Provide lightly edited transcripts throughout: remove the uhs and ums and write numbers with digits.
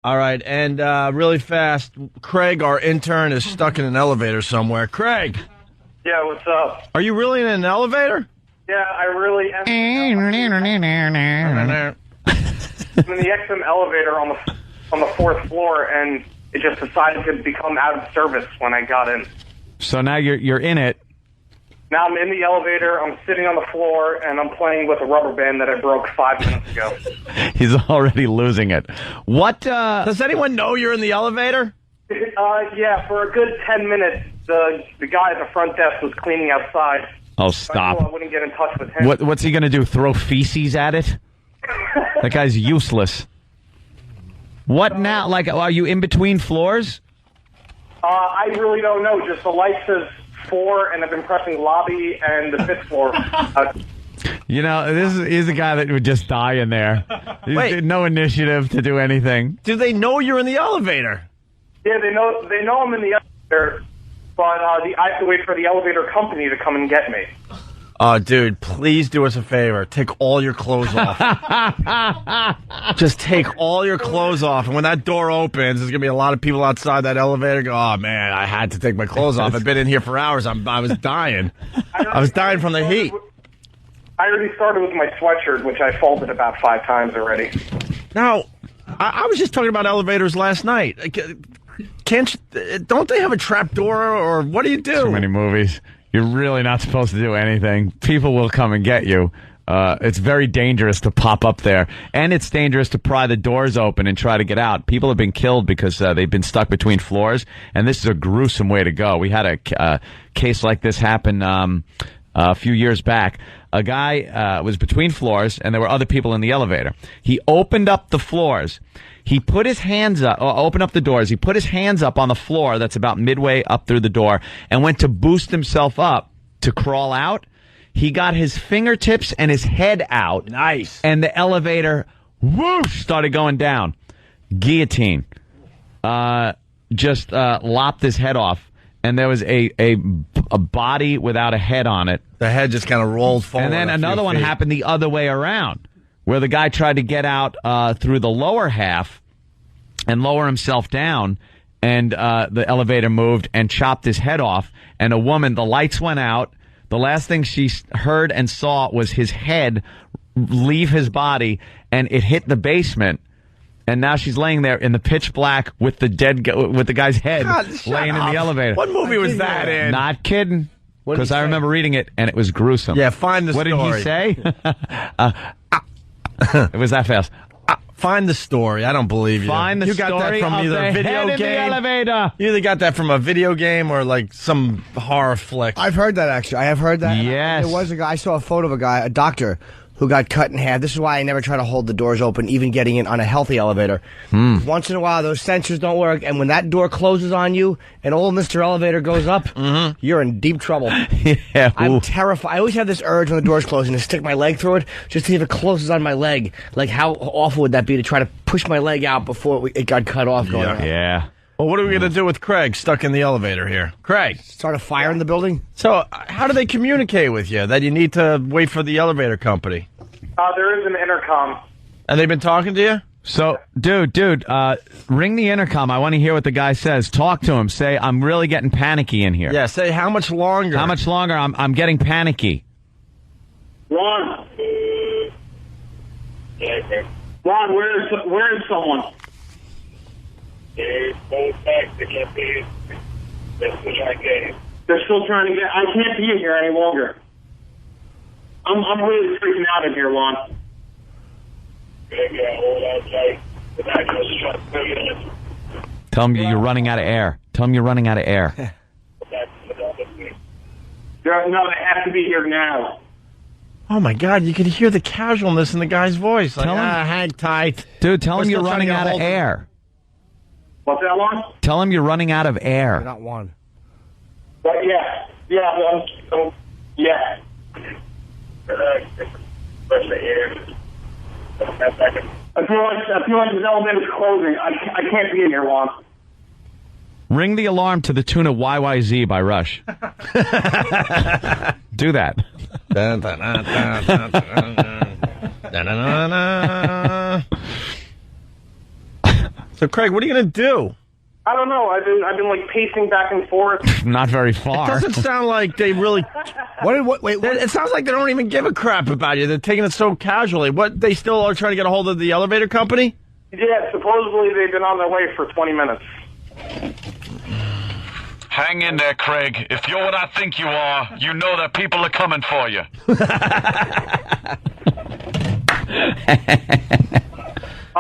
All right, and really fast, Craig, our intern, is stuck in an elevator somewhere. Craig, Yeah, what's up? are you really in an elevator? Yeah, I really am. I'm in the XM elevator on the fourth floor, and it just decided to become out of service when I got in. So now you're in it. Now I'm in the elevator, I'm sitting on the floor, and I'm playing with a rubber band that I broke 5 minutes ago. He's already losing it. What? Does anyone know you're in the elevator? Yeah, for a good 10 minutes, the guy at the front desk was cleaning outside. Oh, So I knew I stop. wouldn't get in touch with him. What's he going to do? Throw feces at it? That guy's useless. What now? Like, are you in between floors? I really don't know. Just the light says 4, and I've been pressing lobby and the 5th floor. You know, he's a guy that would just die in there. Wait. No initiative to do anything. Do they know you're in the elevator? Yeah, they know I'm in the elevator, but I have to wait for the elevator company to come and get me. Oh, dude, please do us a favor. Take all your clothes off. Just take all your clothes off. And when that door opens, there's going to be a lot of people outside that elevator go, oh, man, I had to take my clothes off. I've been in here for hours. I was dying. I was dying from the heat. I already started with my sweatshirt, which I folded about 5 times already. Now, I was just talking about elevators last night. Don't they have a trap door, or what do you do? Too many movies. You're really not supposed to do anything. People will come and get you. It's very dangerous to pop up there. And it's dangerous to pry the doors open and try to get out. People have been killed because they've been stuck between floors, and this is a gruesome way to go. We had a case like this happen a few years back. A guy was between floors, and there were other people in the elevator. He opened up the floors. He put his hands up, opened up the doors. He put his hands up on the floor that's about midway up through the door and went to boost himself up to crawl out. He got his fingertips and his head out. Nice. And the elevator, whoosh, started going down. Guillotine. Just lopped his head off. And there was a body without a head on it. The head just kind of rolled forward. And then another one happened the other way around, where the guy tried to get out through the lower half and lower himself down, and the elevator moved and chopped his head off. And a woman, the lights went out. The last thing she heard and saw was his head leave his body, and it hit the basement. And now she's laying there in the pitch black with the with the guy's head laying in the elevator. What movie was that in? Not kidding. Because I remember reading it, and it was gruesome. Yeah, find the story. What did he say? It was that fast. Find the story. I don't believe you. Find the you got story that from of either the a video head in game. the elevator. You either got that from a video game or like some horror flick. I've heard that, actually. I have heard that. Yes. There was a guy, I saw a photo of a guy, a doctor, who got cut in half. This is why I never try to hold the doors open, even getting in on a healthy elevator. Once in a while, those sensors don't work, and when that door closes on you and old Mr. Elevator goes up, you're in deep trouble. Yeah, I'm terrified. I always have this urge when the door's closing to stick my leg through it, just to see if it closes on my leg. Like, how awful would that be to try to push my leg out before it got cut off going on? Yeah. Well, what are we going to do with Craig stuck in the elevator here? Craig. Start a fire in the building? So, how do they communicate with you that you need to wait for the elevator company? There is an intercom. And they've been talking to you? So, dude, ring the intercom. I want to hear what the guy says. Talk to him. Say, I'm really getting panicky in here. Yeah, say how much longer? How much longer? I'm getting panicky. Ron, where is someone? They're still trying to get. I can't be in here any longer. I'm really freaking out in here, Lon. Tell him you're running out of air. Tell him you're running out of air. No, they have to be here now. Oh, my God, you could hear the casualness in the guy's voice. Like, Tell him- hang tight. Dude, tell We're him you're still trying to running get out of hold of him. air. What's that, Lon? Tell him you're running out of air. Not one. But yeah. I feel like this elevator's closing. I can't be in here, Lon. Ring the alarm to the tune of YYZ by Rush. Do that. So, Craig, what are you going to do? I don't know. I've been like pacing back and forth. Not very far. It doesn't sound like they really... Wait, it sounds like they don't even give a crap about you. They're taking it so casually. What, they still are trying to get a hold of the elevator company? Yeah, supposedly they've been on their way for 20 minutes. Hang in there, Craig. If you're what I think you are, you know that people are coming for you.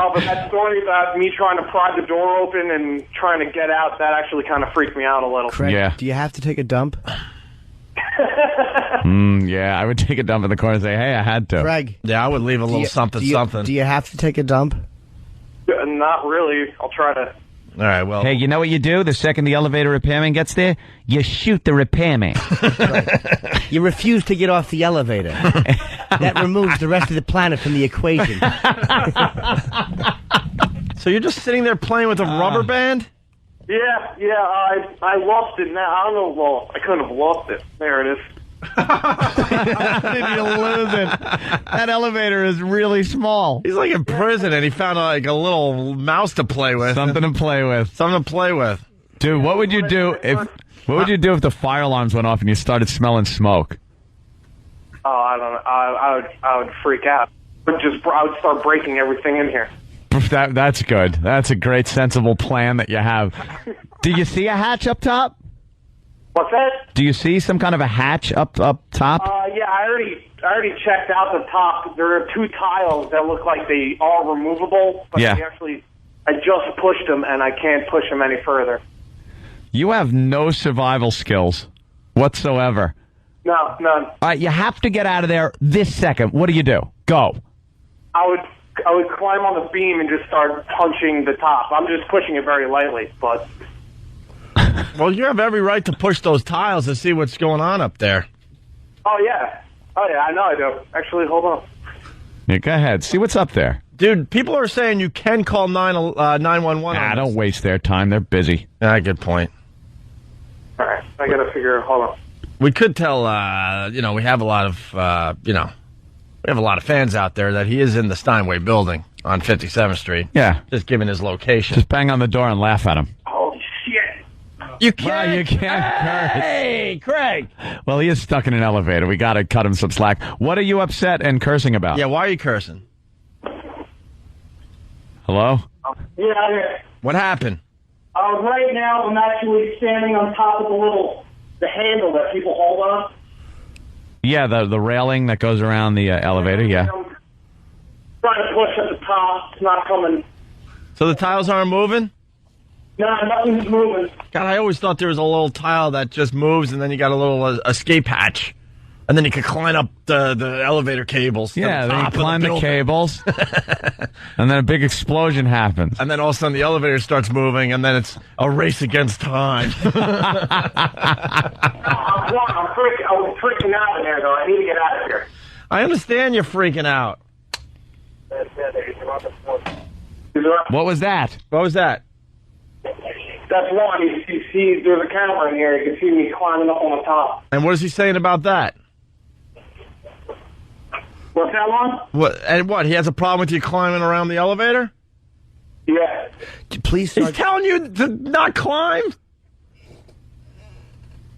Oh, but that story about me trying to pry the door open and trying to get out, that actually kind of freaked me out a little. Craig, Yeah. do you have to take a dump? Yeah, I would take a dump in the corner and say, hey, I had to. Craig. Yeah, I would leave a little something. Do you have to take a dump? Not really. I'll try to. All right, well... Hey, you know what you do the second the elevator repairman gets there? You shoot the repairman. You refuse to get off the elevator. That removes the rest of the planet from the equation. So you're just sitting there playing with a rubber band? Yeah, I lost it now. I don't know, well, I couldn't have lost it. There it is. How did you lose it? That elevator is really small. He's like in prison, and he found like a little mouse to play with. Something to play with. Something to play with. Dude, what would you do if the fire alarms went off and you started smelling smoke? Oh, I don't know. I would freak out. I would start breaking everything in here. That's good. That's a great, sensible plan that you have. Do you see a hatch up top? What's that? Do you see some kind of a hatch up top? Yeah, I already checked out the top. There are 2 tiles that look like they are removable, but Yeah. I just pushed them, and I can't push them any further. You have no survival skills whatsoever. No, none. All right, you have to get out of there this second. What do you do? Go. I would climb on the beam and just start punching the top. I'm just pushing it very lightly, but... Well, you have every right to push those tiles to see what's going on up there. Oh, yeah, I know I do. Actually, hold on. Yeah, go ahead. See what's up there. Dude, people are saying you can call 911. Don't waste their time. They're busy. Good point. All right, I got to figure... Hold on. We could tell, we have a lot of, we have a lot of fans out there that he is in the Steinway building on 57th Street. Yeah. Just giving his location. Just bang on the door and laugh at him. Holy shit. You can't. You can't curse. Hey, Craig. Well, he is stuck in an elevator. We got to cut him some slack. What are you upset and cursing about? Yeah, why are you cursing? Hello? Yeah, What happened? right now I'm actually standing on top of the handle that people hold on. Yeah, the railing that goes around the elevator, yeah. I'm trying to push at the top. It's not coming. So the tiles aren't moving? No, nothing's moving. God, I always thought there was a little tile that just moves and then you got a little escape hatch. And then you could climb up the elevator cables. Yeah, to the then you top of climb the building. cables, and then a big explosion happens. And then all of a sudden the elevator starts moving, and then it's a race against time. I'm freaking out in there, though. I need to get out of here. I understand you're freaking out. What was that? What was that? That's one. You see, there's a camera in here. You can see me climbing up on the top. And what is he saying about that? What's that one? What? And what? He has a problem with you climbing around the elevator? Yeah. Please He's start. telling you to not climb?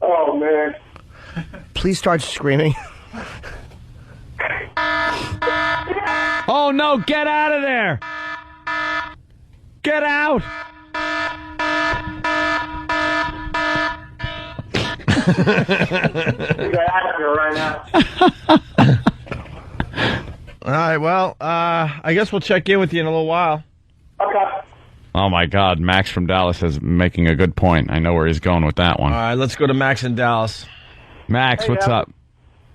Oh, man. Please start screaming. Oh, no, get out of there! Get out! Get out of here right now. All right, well, I guess we'll check in with you in a little while. Okay. Oh, my God, Max from Dallas is making a good point. I know where he's going with that one. All right, let's go to Max in Dallas. Max, what's up?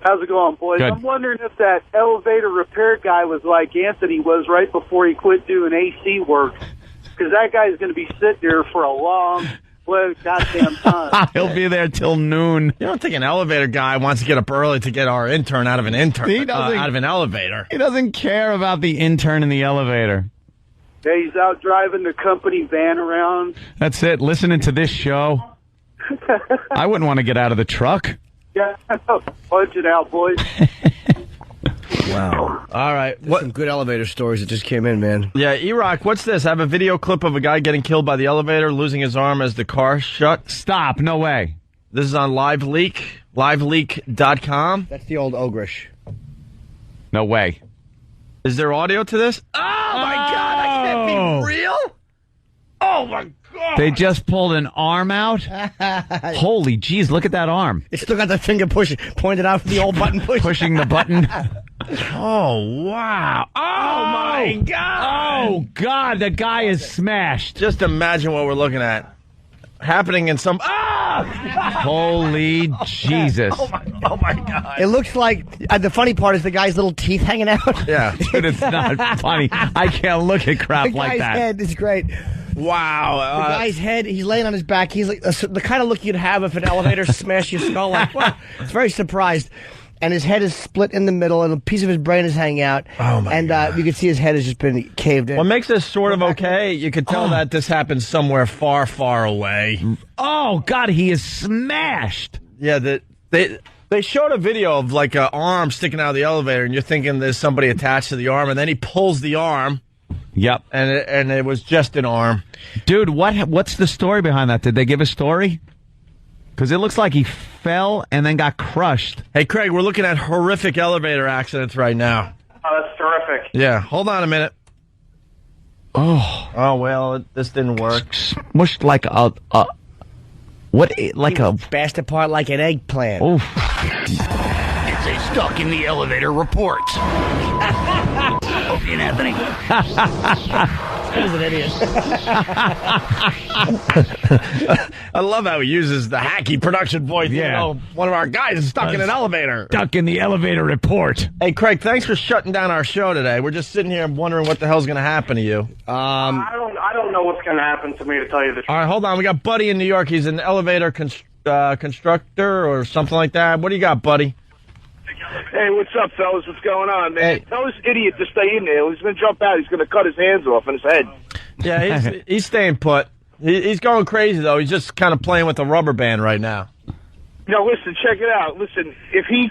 How's it going, boys? Good. I'm wondering if that elevator repair guy was like Anthony was right before he quit doing AC work. Because that guy's going to be sitting there for a long, goddamn time. He'll be there till noon. You don't think an elevator guy wants to get up early to get our intern out of an intern? He doesn't- out of an elevator. He doesn't care about the intern in the elevator. Yeah, he's out driving the company van around. That's it. Listening to this show. I wouldn't want to get out of the truck. Yeah, punch it out, boys. Wow. All right. Some good elevator stories that just came in, man. Yeah, E-Rock, what's this? I have a video clip of a guy getting killed by the elevator, losing his arm as the car shut. Stop. No way. This is on liveleak.com. That's the old Ogrish. No way. Is there audio to this? Oh, my God. That can't be real. Oh, my God. They just pulled an arm out? Holy jeez, look at that arm. It's still got the finger pointed out for the old button push. Pushing the button. Oh, wow. Oh, my God. Oh, God, the guy is smashed. Just imagine what we're looking at. Happening in some... Holy Jesus. Oh, my God. It looks like... the funny part is the guy's little teeth hanging out. Yeah. Dude, it's not funny. I can't look at crap like that. The guy's head is great. Wow. The guy's head, he's laying on his back. He's like the kind of look you'd have if an elevator smashed your skull. Like, what? It's very surprised. And his head is split in the middle, and a piece of his brain is hanging out. Oh, my God. You can see his head has just been caved in. What makes this sort of okay, you could tell that this happened somewhere far, far away. Oh, God, he is smashed. Yeah, they showed a video of like an arm sticking out of the elevator, and you're thinking there's somebody attached to the arm, and then he pulls the arm. Yep. And it was just an arm. Dude, what's the story behind that? Did they give a story? Because it looks like he fell and then got crushed. Hey, Craig, we're looking at horrific elevator accidents right now. Oh, that's terrific. Yeah, hold on a minute. Oh, well, this didn't work. Smushed like a bashed apart like an eggplant. Oof. It's a stuck in the elevator report. Opie and Anthony. He's an idiot. I love how he uses the hacky production voice. Yeah. You know, one of our guys is stuck in an elevator. Stuck in the elevator report. Hey, Craig, thanks for shutting down our show today. We're just sitting here wondering what the hell's going to happen to you. I don't know what's going to happen to me, to tell you the truth. All right, hold on. We got Buddy in New York. He's an elevator constructor or something like that. What do you got, Buddy? Hey, what's up, fellas? What's going on, man? Hey. Tell this idiot to stay in there. He's going to jump out. He's going to cut his hands off on his head. Yeah, he's staying put. He's going crazy, though. He's just kind of playing with a rubber band right now. No, listen, check it out. Listen, if he's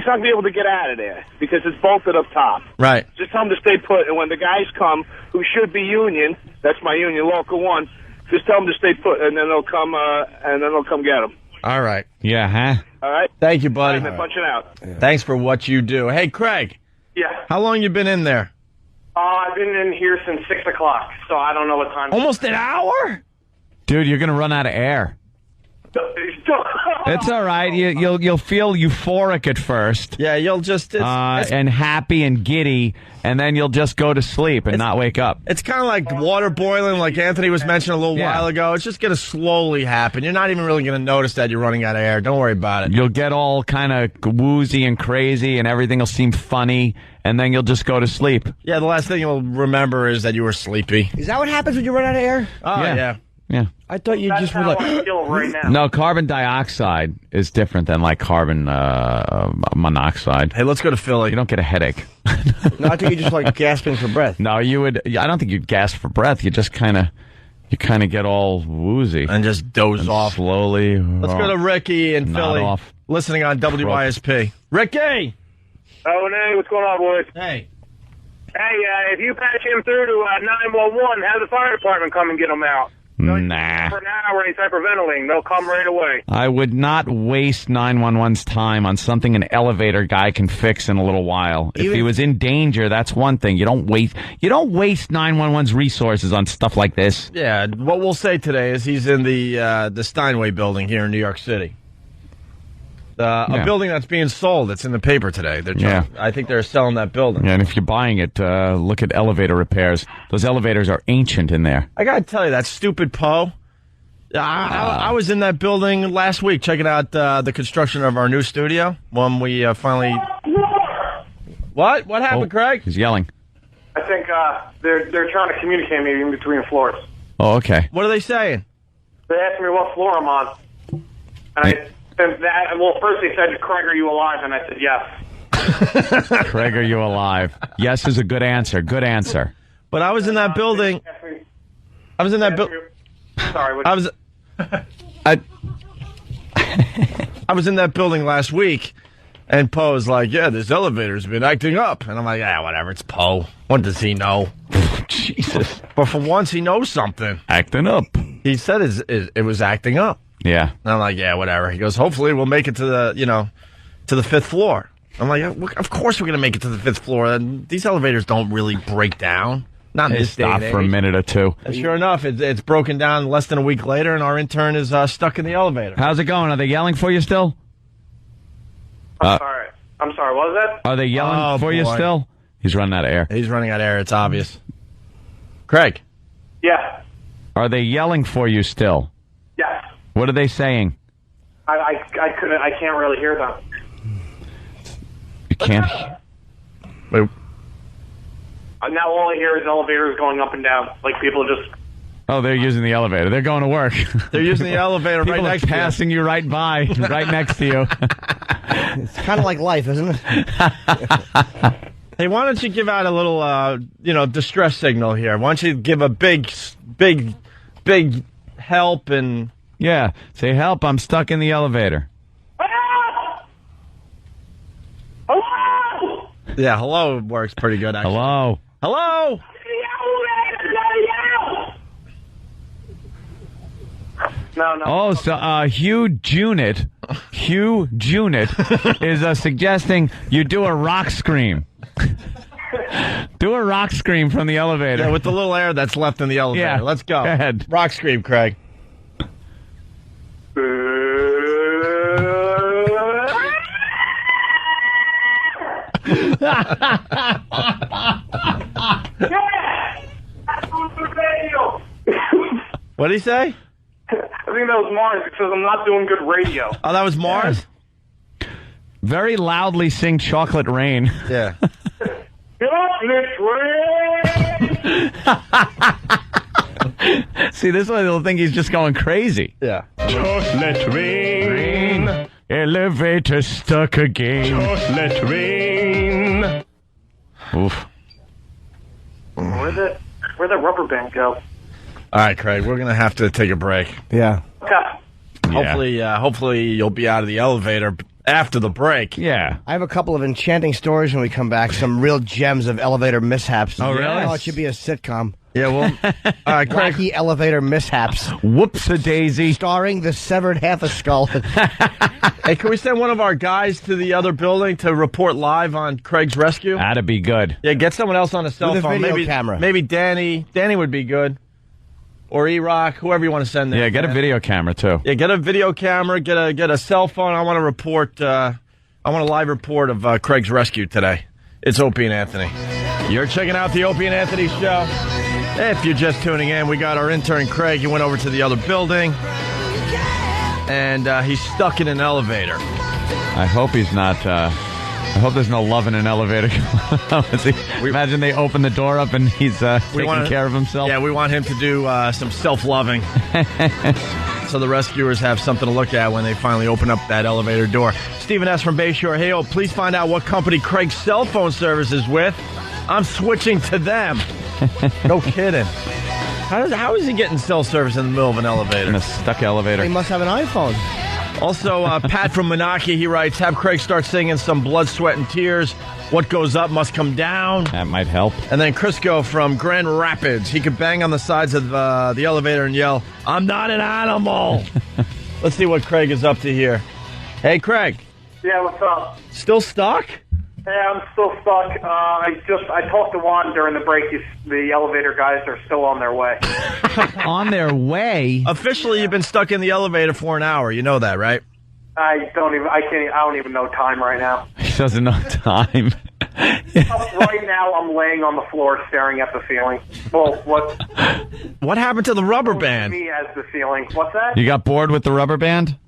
not going to be able to get out of there because it's bolted up top. Right. Just tell him to stay put. And when the guys come, who should be union, that's my union, local one, just tell them to stay put, and then they'll come get him. All right. Yeah, huh? All right? Thank you, buddy. All right, punching out. Thanks for what you do. Hey, Craig. Yeah. How long you been in there? I've been in here since 6 o'clock, so I don't know what time. Almost an hour? Dude, you're going to run out of air. It's all right. You'll feel euphoric at first. Yeah, you'll just... and happy and giddy, and then you'll just go to sleep and not wake up. It's kind of like water boiling, like Anthony was mentioning a little while ago. It's just going to slowly happen. You're not even really going to notice that you're running out of air. Don't worry about it. You'll get all kind of woozy and crazy, and everything will seem funny, and then you'll just go to sleep. Yeah, the last thing you'll remember is that you were sleepy. Is that what happens when you run out of air? Oh, yeah. Yeah. I thought you That's just were how like... I feel right now. No, carbon dioxide is different than like carbon monoxide. Hey, let's go to Philly. You don't get a headache. No, I think you're just like gasping for breath. No, you would. I don't think you'd gasp for breath. You just kind of get all woozy And just doze off. slowly. Let's go to Ricky in Nod Philly, off. listening on WYSP. Ricky! Oh, no, what's going on, boys? Hey. Hey, if you patch him through to 911, have the fire department come and get him out. Nah. For an hour, he's hyperventilating. They'll come right away. I would not waste 911's time on something an elevator guy can fix in a little while. If he was in danger, that's one thing. You don't waste 911's resources on stuff like this. Yeah, what we'll say today is he's in the Steinway building here in New York City. A building that's being sold. It's in the paper today. I think they're selling that building. Yeah, and if you're buying it, look at elevator repairs. Those elevators are ancient in there. I gotta tell you, that stupid Poe. I was in that building last week checking out the construction of our new studio when we finally... What? What happened, Craig? He's yelling. I think they're trying to communicate maybe in between floors. Oh, okay. What are they saying? They asked me what floor I'm on. Well, first they said, Craig, are you alive? And I said, yes. Craig, are you alive? Yes is a good answer. Good answer. But I was in that building. I was in that building. Sorry. I was in that building last week, And Poe's like, yeah, this elevator's been acting up. And I'm like, yeah, whatever, it's Poe. What does he know? Jesus. But for once, he knows something. Acting up. He said it was acting up. Yeah. And I'm like, yeah, whatever. He goes, hopefully we'll make it to the fifth floor. I'm like, yeah, of course we're going to make it to the fifth floor. And these elevators don't really break down. Not in this day Stop and for a age. minute or two. And sure enough, it's broken down less than a week later, and our intern is stuck in the elevator. How's it going? Are they yelling for you still? I'm sorry, what was that? Are they yelling for you still? He's running out of air. He's running out of air. It's obvious. Craig. Yeah. Are they yelling for you still? Yes. What are they saying? I can't really hear them. You can't. Wait. Now all I hear is elevators going up and down. Like people just... Oh, they're using the elevator. They're going to work. They're using the elevator People right are next to you. passing you right by, right next to you. It's kind of like life, isn't it? Hey, why don't you give out a little, distress signal here? Why don't you give a big help and... Yeah. Say, help, I'm stuck in the elevator. Hello! Yeah, hello works pretty good, actually. Hello. Hello? No. Oh, so Hugh Junit is suggesting you do a rock scream. Do a rock scream from the elevator. Yeah, with the little air that's left in the elevator. Yeah. Let's go. Go ahead. Rock scream, Craig. What did he say? I think that was Mars because I'm not doing good radio. Oh, that was Mars? Very loudly sing Chocolate Rain. Yeah. See, this way they'll think he's just going crazy. Yeah. Chocolate rain. Elevator stuck again. Chocolate rain. Oof. Where'd that rubber band go? All right, Craig, we're going to have to take a break. Yeah. Okay. Hopefully you'll be out of the elevator after the break. Yeah. I have a couple of enchanting stories when we come back. Some real gems of elevator mishaps. Oh, really? Oh, it should be a sitcom. Yeah, well, all right, Craig. Wacky elevator mishaps. Whoops-a-daisy. Starring the severed half a skull. Hey, can we send one of our guys to the other building to report live on Craig's rescue? That'd be good. Yeah, get someone else on a cell With a phone. video camera. Maybe Danny. Danny would be good. Or E-Rock, whoever you want to send there. Yeah, get a video camera, too. Yeah, get a video camera, get a cell phone. I want to report, I want a live report of Craig's rescue today. It's Opie and Anthony. You're checking out the Opie and Anthony show. If you're just tuning in, we got our intern Craig. He went over to the other building, and he's stuck in an elevator. I hope he's not... I hope there's no love in an elevator. Imagine they open the door up and he's taking care of himself. Yeah, we want him to do some self-loving. So the rescuers have something to look at when they finally open up that elevator door. Stephen S. from Bayshore. Hey, please find out what company Craig's cell phone service is with. I'm switching to them. No kidding. How is he getting cell service in the middle of an elevator? In a stuck elevator. He must have an iPhone. Also, Pat from Menaki, he writes, have Craig start singing some Blood, Sweat, and Tears. What goes up must come down. That might help. And then Crisco from Grand Rapids. He could bang on the sides of the elevator and yell, I'm not an animal. Let's see what Craig is up to here. Hey, Craig. Yeah, what's up? Still stuck? Yeah, I'm still stuck. I talked to Juan during the break. The elevator guys are still on their way. On their way? Officially, you've been stuck in the elevator for an hour. You know that, right? I don't even know time right now. He doesn't know time. Right now, I'm laying on the floor staring at the ceiling. Well, what happened to the rubber band? Me as the ceiling. What's that? You got bored with the rubber band?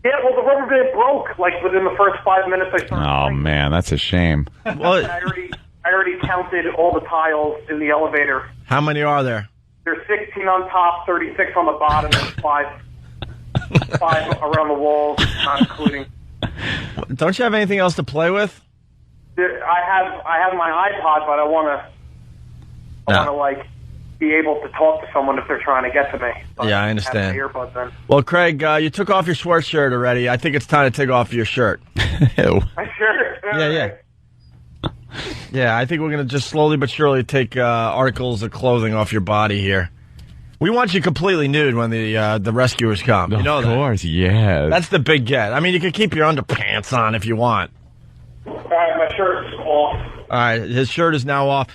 Yeah, well, the rubber band broke, like, within the first 5 minutes I started Oh, playing. man, that's a shame. Well, I already counted all the tiles in the elevator. how many are there? There's 16 on top, 36 on the bottom, and 5 around the walls, not including. Don't you have anything else to play with? I have my iPod, but I want to like be able to talk to someone if they're trying to get to me. So Yeah, I understand. Have my earbuds in. Well, Craig, you took off your sweatshirt already. I think it's time to take off your shirt. Ew. My shirt. Yeah. Yeah, I think we're going to just slowly but surely take articles of clothing off your body here. We want you completely nude when the rescuers come. You know that. Of course, yeah. That's the big get. I mean, you can keep your underpants on if you want. All right, my shirt's off. All right, his shirt is now off.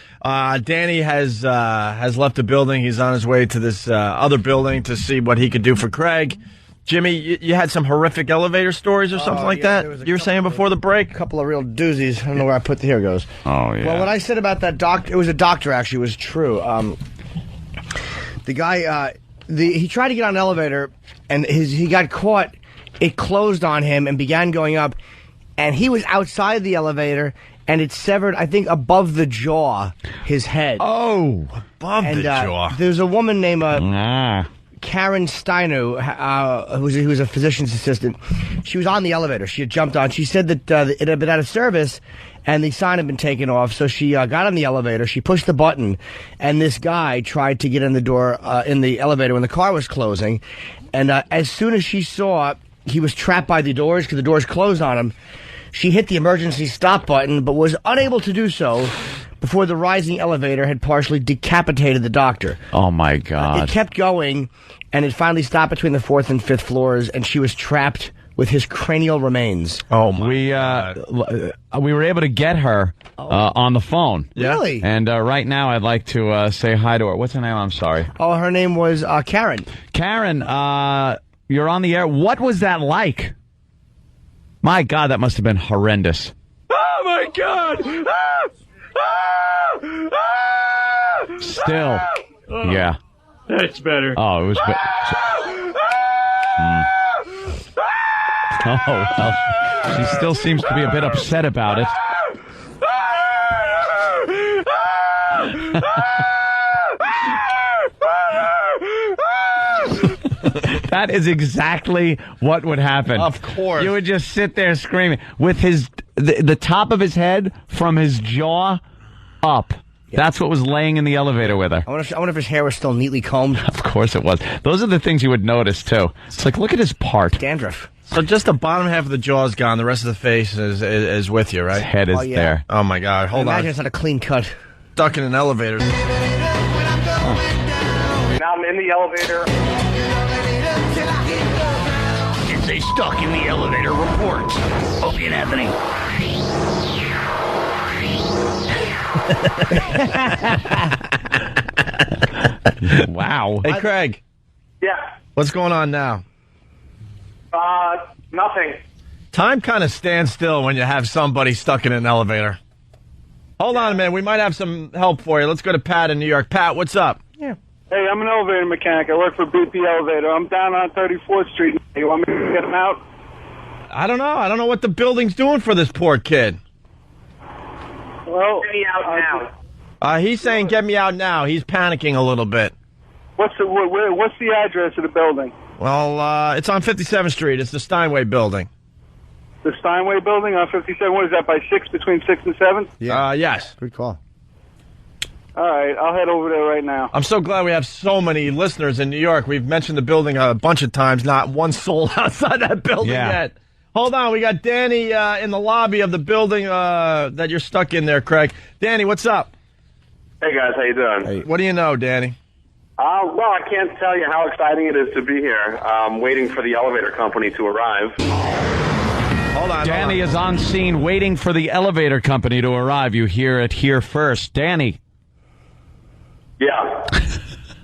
Danny has left the building. He's on his way to this other building to see what he could do for Craig. Jimmy, you had some horrific elevator stories or something like that? You were saying before the break? A couple of real doozies. I don't know where I put the here goes. Oh, yeah. Well, what I said about that doctor, it was a doctor actually, was true. The guy, he tried to get on an elevator, and he got caught. It closed on him and began going up, and he was outside the elevator, and it severed, I think, above the jaw, his head. Oh, above the jaw. There's a woman named Karen Steinu, who was a physician's assistant. She was on the elevator. She had jumped on. She said that it had been out of service, and the sign had been taken off. So she got on the elevator. She pushed the button, and this guy tried to get in the door in the elevator when the car was closing. And as soon as she saw he was trapped by the doors because the doors closed on him, she hit the emergency stop button, but was unable to do so before the rising elevator had partially decapitated the doctor. Oh, my God. It kept going, and it finally stopped between the 4th and 5th floors, and she was trapped with his cranial remains. Oh, my God. We were able to get her on the phone. Yeah. Really? And right now I'd like to say hi to her. What's her name? I'm sorry. Oh, her name was Karen. Karen, you're on the air. What was that like? My God, that must have been horrendous. Oh, my God. Still. Yeah. That's better. Oh, it was... Oh, well, she still seems to be a bit upset about it. That is exactly what would happen. Of course. You would just sit there screaming with the top of his head from his jaw up. Yeah. That's what was laying in the elevator with her. I wonder if his hair was still neatly combed. Of course it was. Those are the things you would notice, too. It's like, look at his part. Dandruff. So just the bottom half of the jaw is gone. The rest of the face is with you, right? His head is there. Oh, my God. Hold on. Imagine it's not a clean cut. Stuck in an elevator. Now I'm in the elevator. It's a stuck in the elevator report. Opie and Anthony. Wow. Hey, Craig. Yeah. What's going on now? Nothing. Time kind of stands still when you have somebody stuck in an elevator. Hold on a minute. We might have some help for you. Let's go to Pat in New York. Pat, what's up? Yeah. Hey, I'm an elevator mechanic. I work for BP Elevator. I'm down on 34th Street. You want me to get him out? I don't know. I don't know what the building's doing for this poor kid. Well, Get me out now. He's saying get me out now. He's panicking a little bit. what's the address of the building? Well, it's on 57th Street. It's the Steinway building. The Steinway building on 57. What is that, by 6, between 6 and 7? Yeah. Yes. Good call. All right, I'll head over there right now. I'm so glad we have so many listeners in New York. We've mentioned the building a bunch of times. Not one soul outside that building yet. Hold on. We got Danny in the lobby of the building that you're stuck in there, Craig. Danny, what's up? Hey, guys. How you doing? Hey. What do you know, Danny? Well, I can't tell you how exciting it is to be here. I'm waiting for the elevator company to arrive. Hold on. Danny is on scene waiting for the elevator company to arrive. You hear it here first. Danny. Yeah.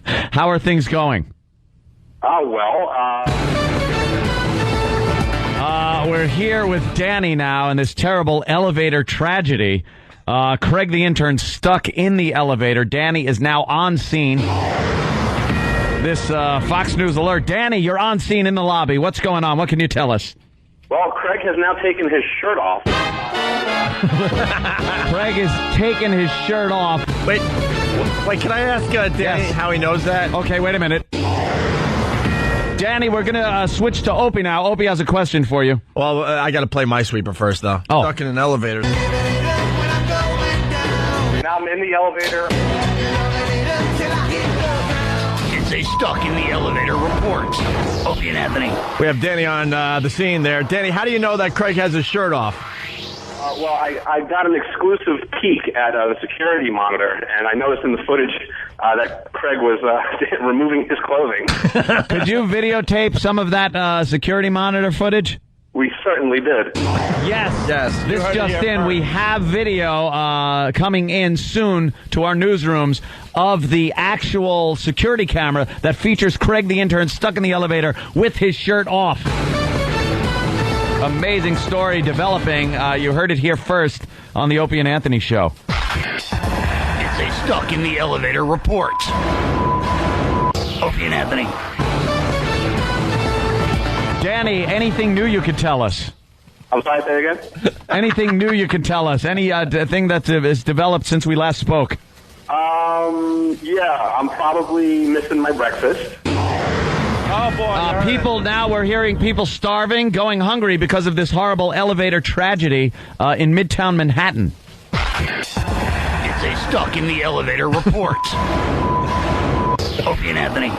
How are things going? We're here with Danny now in this terrible elevator tragedy. Craig the intern stuck in the elevator. Danny is now on scene. This Fox News alert. Danny, you're on scene in the lobby. What's going on? What can you tell us? Well, Craig has now taken his shirt off. Craig has taken his shirt off. Wait, can I ask Danny how he knows that? Okay, wait a minute. Danny, we're going to switch to Opie now. Opie has a question for you. Well, I got to play my sweeper first, though. Oh. Stuck in an elevator. Now I'm in the elevator. It's a stuck in the elevator report. Opie and Anthony. We have Danny on the scene there. Danny, how do you know that Craig has his shirt off? Well, I got an exclusive peek at the security monitor, and I noticed in the footage that Craig was removing his clothing. Could you videotape some of that security monitor footage? We certainly did. Yes. Yes. This just in, we have video coming in soon to our newsrooms of the actual security camera that features Craig the intern stuck in the elevator with his shirt off. Amazing story developing. You heard it here first on the Opie and Anthony show. It's a stuck in the elevator report. Opie and Anthony. Danny, anything new you could tell us? I'm sorry, say again? Anything new you could tell us? Any thing that is developed since we last spoke? Yeah, I'm probably missing my breakfast. Oh, boy. People now, we're hearing people starving, going hungry because of this horrible elevator tragedy in Midtown Manhattan. It's a stuck in the elevator report. Opie and Anthony.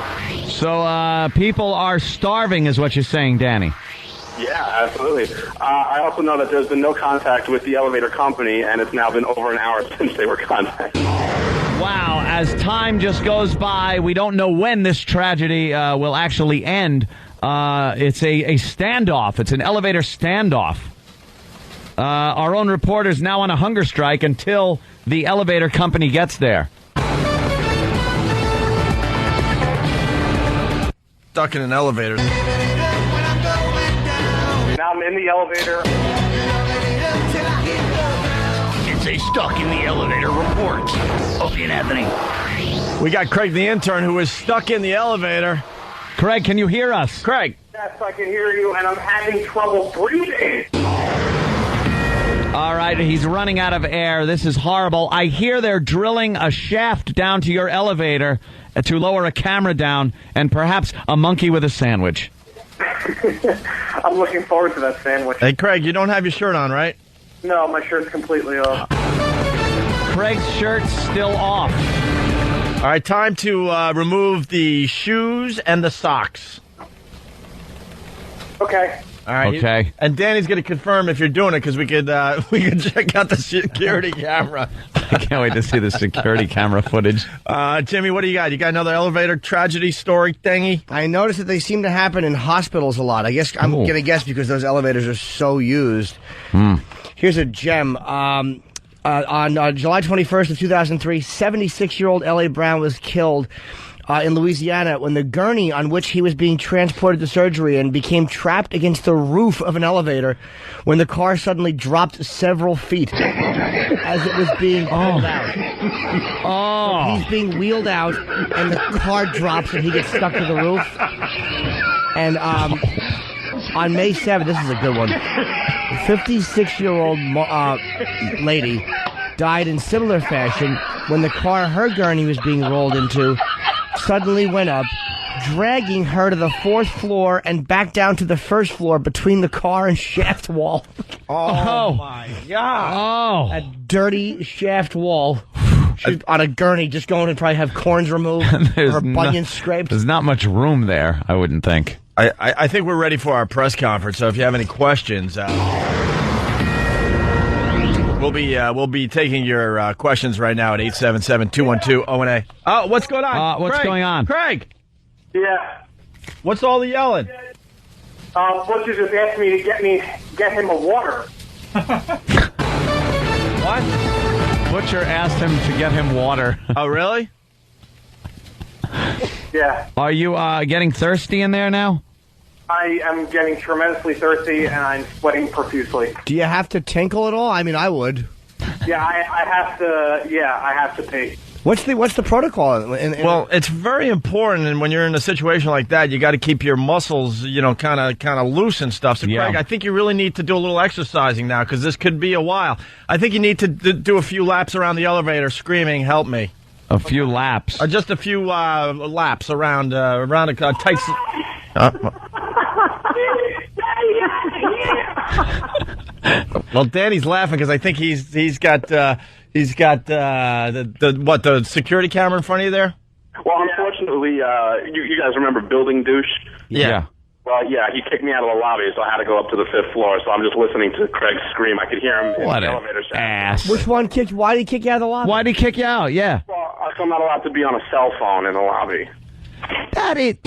So people are starving is what you're saying, Danny. Yeah, absolutely. I also know that there's been no contact with the elevator company, and it's now been over an hour since they were contacted. Wow, as time just goes by, we don't know when this tragedy will actually end. It's a standoff. It's an elevator standoff. Our own reporter's now on a hunger strike until the elevator company gets there. Stuck in an elevator. Now I'm in the elevator. It's a stuck in the elevator report. Opie and Anthony. We got Craig the intern who is stuck in the elevator. Craig, can you hear us? Craig. Yes, I can hear you, and I'm having trouble breathing. All right, he's running out of air. This is horrible. I hear they're drilling a shaft down to your elevator to lower a camera down and perhaps a monkey with a sandwich. I'm looking forward to that sandwich. Hey, Craig, you don't have your shirt on, right? No, my shirt's completely off. Craig's shirt's still off. All right, time to remove the shoes and the socks. Okay. All right. Okay. And Danny's going to confirm if you're doing it because we could check out the security camera. I can't wait to see the security camera footage. Jimmy, what do you got? You got another elevator tragedy story thingy? I noticed that they seem to happen in hospitals a lot. I guess I'm going to guess because those elevators are so used. Here's a gem. On July 21st of 2003, 76-year-old L.A. Brown was killed in Louisiana when the gurney on which he was being transported to surgery and became trapped against the roof of an elevator when the car suddenly dropped several feet as it was being pulled out. So he's being wheeled out, and the car drops, and he gets stuck to the roof. And on May 7th, this is a good one, a 56-year-old lady died in similar fashion when the car her gurney was being rolled into suddenly went up, dragging her to the 4th floor and back down to the 1st floor between the car and shaft wall. Oh my God. A dirty shaft wall. She's on a gurney just going to probably have corns removed, her bunions scraped. There's not much room there, I wouldn't think. I think we're ready for our press conference, so if you have any questions, we'll be taking your questions right now at 877-212-ONA. Oh, what's going on? What's going on? Craig! Yeah. What's all the yelling? Butcher just asked me to get him a water. What? Butcher asked him to get him water. Oh, really? Yeah. Are you getting thirsty in there now? I am getting tremendously thirsty, and I'm sweating profusely. Do you have to tinkle at all? I mean, I would. Yeah, I have to. Yeah, I have to pee. What's the protocol? Well, it's very important, and when you're in a situation like that, you got to keep your muscles, kind of loose and stuff. So, Yeah. Craig, I think you really need to do a little exercising now because this could be a while. I think you need to do a few laps around the elevator, screaming, "Help me!" A few laps. Or just a few laps around a tight. Well, Danny's laughing because I think he's got the security camera in front of you there. Well, unfortunately, you guys remember Building Douche? Yeah. Well, yeah, he kicked me out of the lobby, so I had to go up to the 5th floor. So I'm just listening to Craig scream. I could hear him in What the an elevator shaft. ass. Which one kicked? Why did he kick you out of the lobby? Why'd he kick you out? Yeah. Well, I'm not allowed to be on a cell phone in the lobby. That it.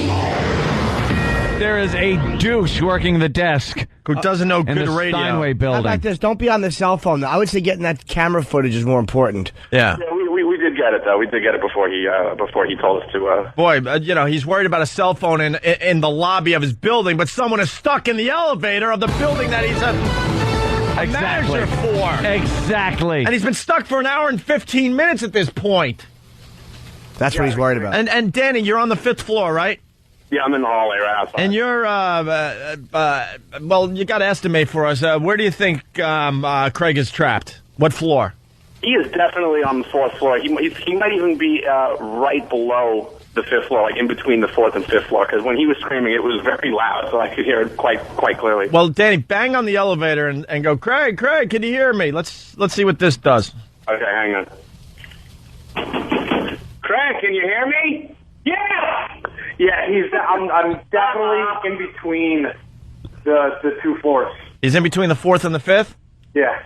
There is a douche working the desk Who doesn't know in good the radio? Steinway How building. about this? Don't be on the cell phone. I would say getting that camera footage is more important. Yeah. Yeah, we did get it though. We did get it before he told us to. Boy, he's worried about a cell phone in the lobby of his building, but someone is stuck in the elevator of the building that he's a manager for. Exactly. And he's been stuck for an hour and 15 minutes at this point. That's what he's worried about. And Danny, you're on the 5th floor, right? Yeah, I'm in the hallway right outside. And you're, well, you got to estimate for us. Where do you think Craig is trapped? What floor? He is definitely on the 4th floor. He might even be right below the 5th floor, like in between the 4th and 5th floor, because when he was screaming, it was very loud, so I could hear it quite clearly. Well, Danny, bang on the elevator and go, Craig, can you hear me? Let's see what this does. Okay, hang on. Craig, can you hear me? Yeah! Yeah, I'm definitely in between the 2 floors. He's in between the 4th and the 5th? Yeah.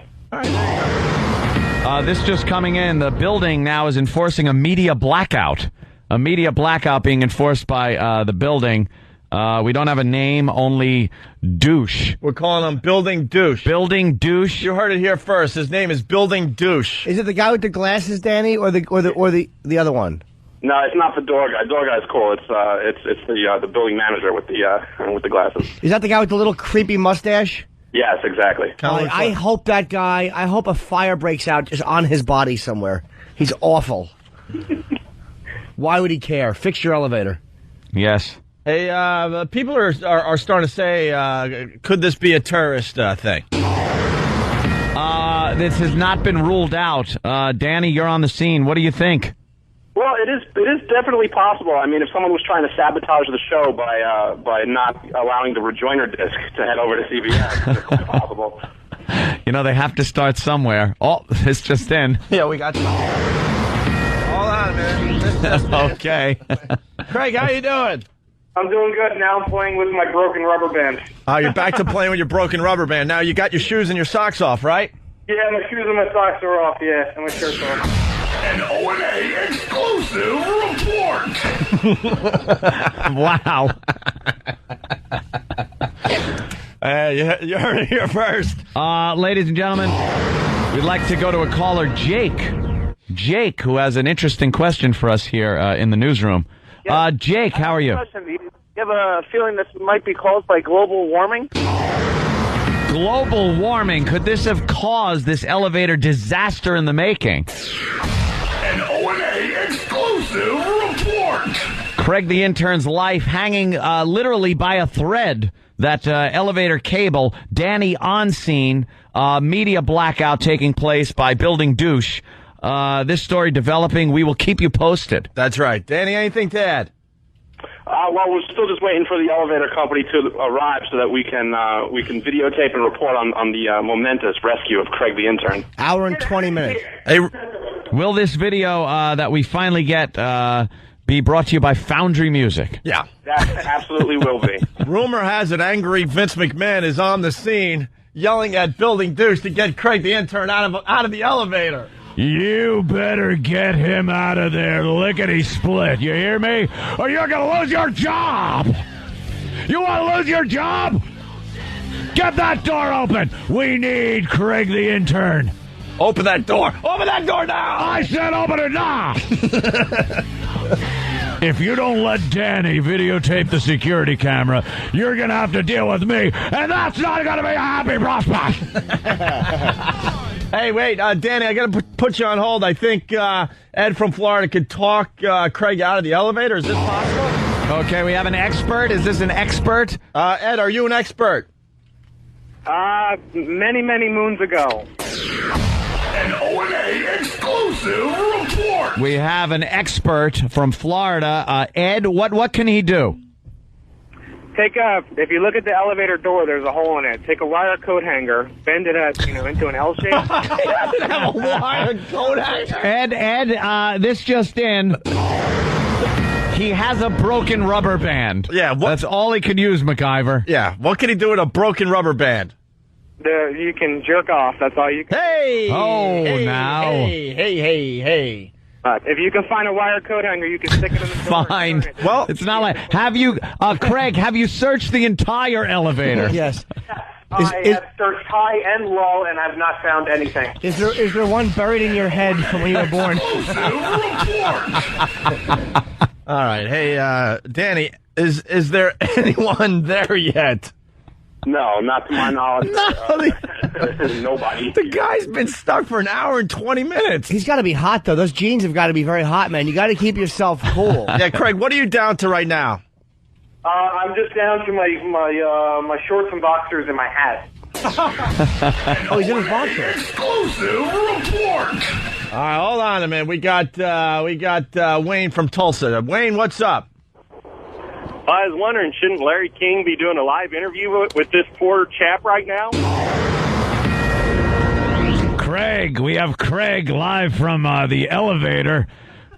This just coming in. The building now is enforcing a media blackout. A media blackout being enforced by the building. We don't have a name, only douche. We're calling him Building Douche. Building douche. You heard it here first. His name is Building Douche. Is it the guy with the glasses, Danny, or the other one? No, it's not the door guy. Door guy's cool. It's the building manager with the glasses. Is that the guy with the little creepy mustache? Yes, exactly. I hope that guy. I hope a fire breaks out just on his body somewhere. He's awful. Why would he care? Fix your elevator. Yes. Hey, people are starting to say, could this be a terrorist thing? This has not been ruled out. Danny, you're on the scene. What do you think? Well, it is definitely possible. I mean, if someone was trying to sabotage the show by not allowing the rejoiner disc to head over to CBS, it's quite possible. You know, they have to start somewhere. Oh, it's just in. Yeah, we got you. Hold on, man. Okay. Craig, how you doing? I'm doing good. Now I'm playing with my broken rubber band. You're back to playing with your broken rubber band. Now you got your shoes and your socks off, right? Yeah, my shoes and my socks are off, yeah, and my shirt's off. An O&A exclusive report. Wow. You heard it here first. Ladies and gentlemen, we'd like to go to a caller, Jake. Jake, who has an interesting question for us here in the newsroom. Yeah. Jake, how are you? Do you have a feeling this might be caused by global warming? Global warming. Could this have caused this elevator disaster in the making? An O&A exclusive report. Craig the Intern's life hanging literally by a thread. That elevator cable. Danny on scene. Media blackout taking place by Building Douche. This story developing. We will keep you posted. That's right. Danny, anything to add? Well, we're still just waiting for the elevator company to arrive so that we can videotape and report on the momentous rescue of Craig the Intern. Hour and 20 minutes. Hey, Will this video that we finally get be brought to you by Foundry Music? yeah. That absolutely will be. Rumor has it angry Vince McMahon is on the scene yelling at Building Douche to get Craig the Intern out of the elevator. You better get him out of there lickety-split. You hear me? Or you're going to lose your job. You want to lose your job? Get that door open. We need Craig the Intern. Open that door. Open that door now. I said open it now. If you don't let Danny videotape the security camera, you're going to have to deal with me, and that's not going to be a happy prospect. Hey, wait, Danny, I got to put you on hold. I think Ed from Florida could talk Craig out of the elevator. Is this possible? Okay, we have an expert. Is this an expert? Ed, are you an expert? Many moons ago. An O&A exclusive report. We have an expert from Florida. Ed, what can he do? If you look at the elevator door, there's a hole in it. Take a wire coat hanger, bend it into an L shape. Have a wire coat hanger. Ed, this just in. He has a broken rubber band. Yeah, that's all he can use, MacGyver. Yeah, what can he do with a broken rubber band? You can jerk off. That's all you can. Hey! Oh, hey, now. Hey. If you can find a wire coat hanger, you can stick it in the door. Fine. Well, It's not like... Have you... Craig, have you searched the entire elevator? Yes. I have searched high and low, and I've not found anything. Is there one buried in your head from when you were born? all right. Hey, Danny, is there anyone there yet? No, not to my knowledge. No, Nobody. the guy's been stuck for an hour and 20 minutes. He's got to be hot, though. Those jeans have got to be very hot, man. You got to keep yourself cool. Yeah, Craig, what are you down to right now? I'm just down to my shorts and boxers and my hat. Oh, he's in his boxer. Exclusive report. All right, hold on a minute. We got Wayne from Tulsa. Wayne, what's up? I was wondering, shouldn't Larry King be doing a live interview with this poor chap right now? Craig, we have Craig live from the elevator.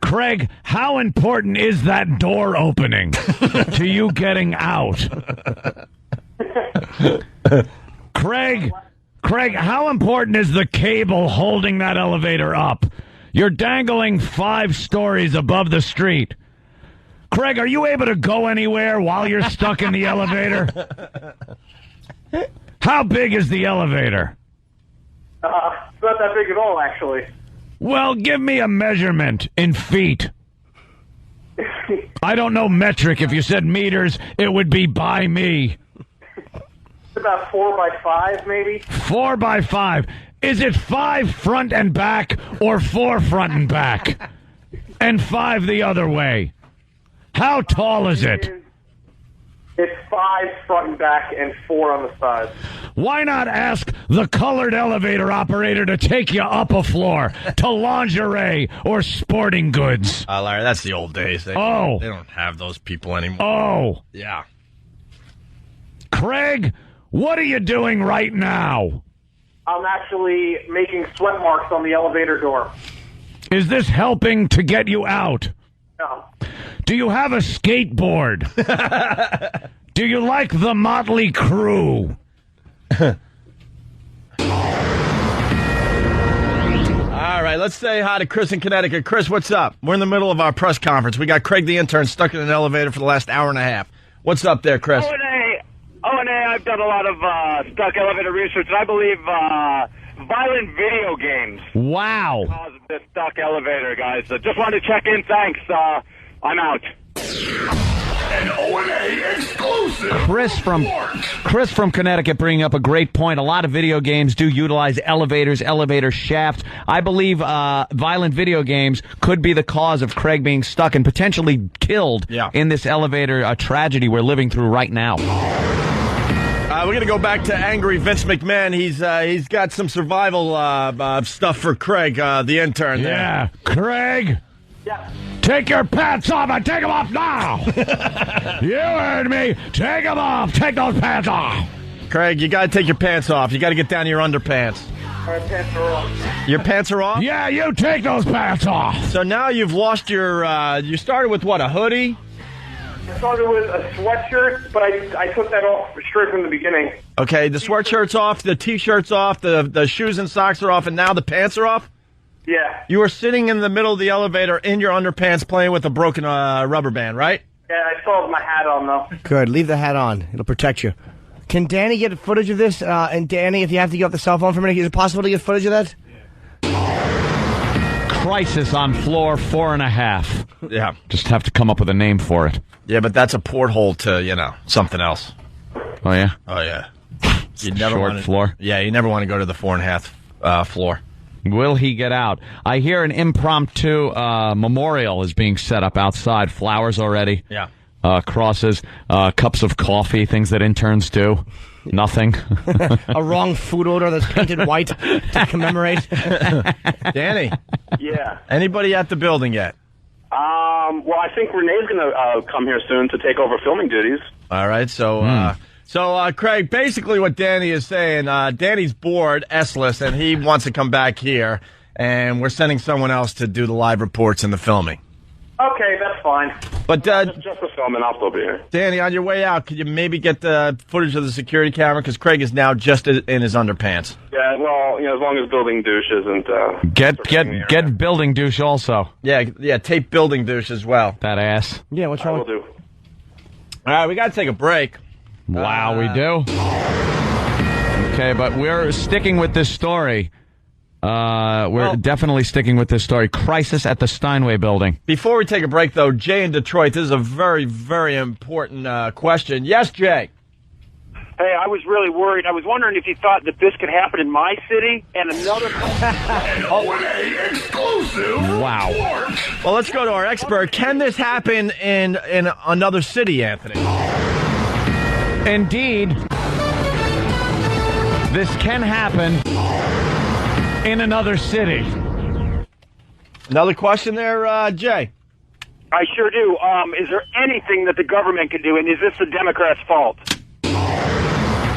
Craig, how important is that door opening to you getting out? Craig, how important is the cable holding that elevator up? You're dangling 5 stories above the street. Craig, are you able to go anywhere while you're stuck in the elevator? How big is the elevator? It's not that big at all, actually. Well, give me a measurement in feet. I don't know metric. If you said meters, it would be by me. It's about 4 by 5, maybe. 4 by 5. Is it 5 front and back or 4 front and back? And 5 the other way? How tall is it? It's 5 front and back and 4 on the side. Why not ask the colored elevator operator to take you up a floor to lingerie or sporting goods? Larry, that's the old days. They don't have those people anymore. Oh. Yeah. Craig, what are you doing right now? I'm actually making sweat marks on the elevator door. Is this helping to get you out? No. Do you have a skateboard? Do you like the Motley Crue? All right, let's say hi to Chris in Connecticut. Chris, what's up? We're in the middle of our press conference. We got Craig the intern stuck in an elevator for the last hour and a half. What's up there, Chris? O&A, I've done a lot of stuck elevator research, and I believe violent video games Wow. cause this stuck elevator, guys. Just wanted to check in. Thanks. I'm out. An O&A exclusive. Chris from Connecticut bringing up a great point. A lot of video games do utilize elevators, elevator shafts. I believe violent video games could be the cause of Craig being stuck and potentially killed in this elevator tragedy we're living through right now. We're going to go back to angry Vince McMahon. He's got some survival stuff for Craig, the intern. There. Yeah. Craig? Yeah. Take your pants off and take them off now! You heard me! Take them off! Take those pants off! Craig, you got to take your pants off. You got to get down to your underpants. My pants are off. Your pants are off? Yeah, you take those pants off! So now you've lost your, you started with what, a hoodie? I started with a sweatshirt, but I took that off straight from the beginning. Okay, the sweatshirt's off, the t-shirt's off, the shoes and socks are off, and now the pants are off? Yeah. You were sitting in the middle of the elevator in your underpants playing with a broken rubber band, right? Yeah, I still have my hat on, though. Good. Leave the hat on. It'll protect you. Can Danny get footage of this? And Danny, if you have to get off the cell phone for a minute, is it possible to get footage of that? Crisis on floor 4.5. Yeah. Just have to come up with a name for it. Yeah, but that's a porthole to, something else. Oh, yeah? Oh, yeah. Short floor? Yeah, you never want to go to the 4.5 floor. Will he get out? I hear an impromptu memorial is being set up outside. Flowers already. Yeah. Crosses, cups of coffee, things that interns do. Nothing. A wrong food order that's painted white to commemorate. Danny. Yeah. Anybody at the building yet? Well, I think Renee's going to come here soon to take over filming duties. All right, so Craig, basically what Danny is saying, Danny's bored, S-less, and he wants to come back here, and we're sending someone else to do the live reports and the filming. Okay, that's fine. But Just the film, and I'll still be here. Danny, on your way out, could you maybe get the footage of the security camera? Because Craig is now just in his underpants. Yeah, well, as long as building douche isn't... Get building douche also. Yeah, tape building douche as well. That ass. Yeah, what's I wrong? will do. All right, we got to take a break. Wow, we do. Okay, but we're sticking with this story. We're definitely sticking with this story. Crisis at the Steinway building. Before we take a break, though, Jay in Detroit, this is a very, very important question. Yes, Jay? Hey, I was really worried. I was wondering if you thought that this could happen in my city and another. Exclusive. Wow. Well, let's go to our expert. Can this happen in another city, Anthony? Indeed, this can happen in another city. Another question there, Jay? I sure do. Is there anything that the government can do, and is this the Democrats' fault?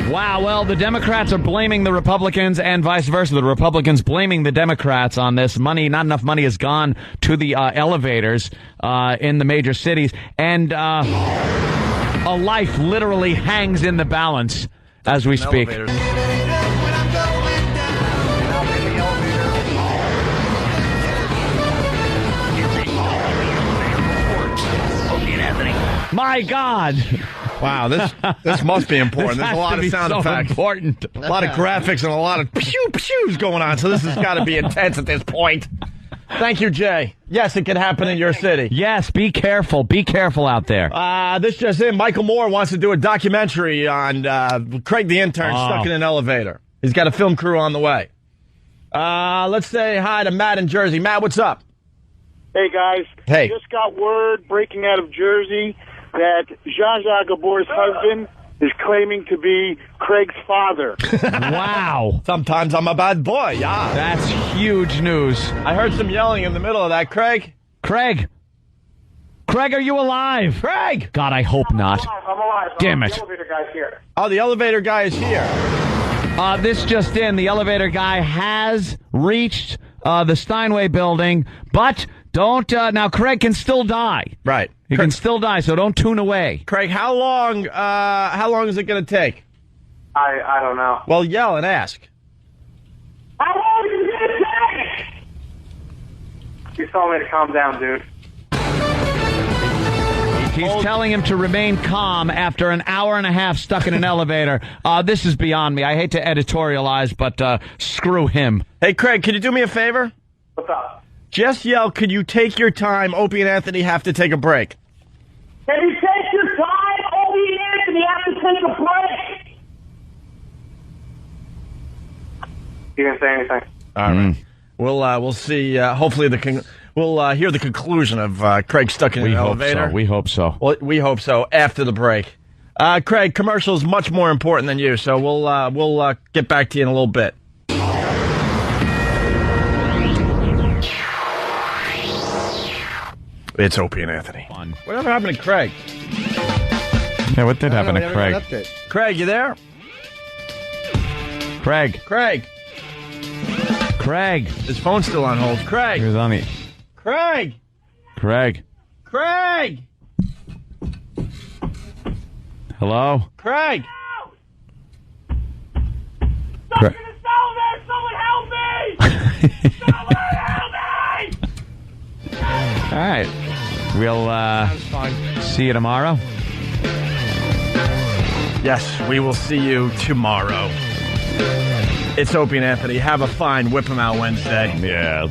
Wow, well, the Democrats are blaming the Republicans and vice versa. The Republicans blaming the Democrats on this. Not enough money has gone to the elevators in the major cities. And a life literally hangs in the balance as we speak. My God. Wow, this must be important. There's a lot of sound effects. Important. A lot of graphics and a lot of pew-pews going on, so this has got to be intense at this point. Thank you, Jay. Yes, it can happen in your city. Yes, be careful. Be careful out there. This just in. Michael Moore wants to do a documentary on Craig the Intern stuck in an elevator. He's got a film crew on the way. Let's say hi to Matt in Jersey. Matt, what's up? Hey, guys. Hey. Just got word breaking out of Jersey that Jean-Jacques Gabor's husband is claiming to be Craig's father. Wow. Sometimes I'm a bad boy, yeah. That's huge news. I heard some yelling in the middle of that. Craig? Craig, are you alive? Craig! God, I hope not. I'm alive. Damn it. The elevator guy's here. Oh, the elevator guy is here. This just in, the elevator guy has reached the Steinway building, but don't, now Craig can still die. Right. He can still die, so don't tune away. Craig, how long is it going to take? I don't know. Well, yell and ask. How long is it going to take? You told me to calm down, dude. He's telling him to remain calm after an hour and a half stuck in an elevator. This is beyond me. I hate to editorialize, but screw him. Hey, Craig, can you do me a favor? What's up? Just yell, could you take your time? Opie and Anthony have to take a break. Can you take your time? Opie and Anthony have to take a break. You didn't say anything. All right. We'll see. Hopefully, we'll hear the conclusion of Craig stuck in an elevator. We hope so. Well, we hope so after the break. Craig, commercial is much more important than you, so we'll get back to you in a little bit. It's Opie and Anthony. Fun. Whatever happened to Craig? Yeah, what did happen to Craig? Craig, you there? Craig. His phone's still on hold. Craig. He was on the... Craig. Hello? Craig. Craig. Someone help me! Someone help me! All right. We'll see you tomorrow. Yes, we will see you tomorrow. It's Opie and Anthony. Have a fine Whip 'em Out Wednesday. Yeah.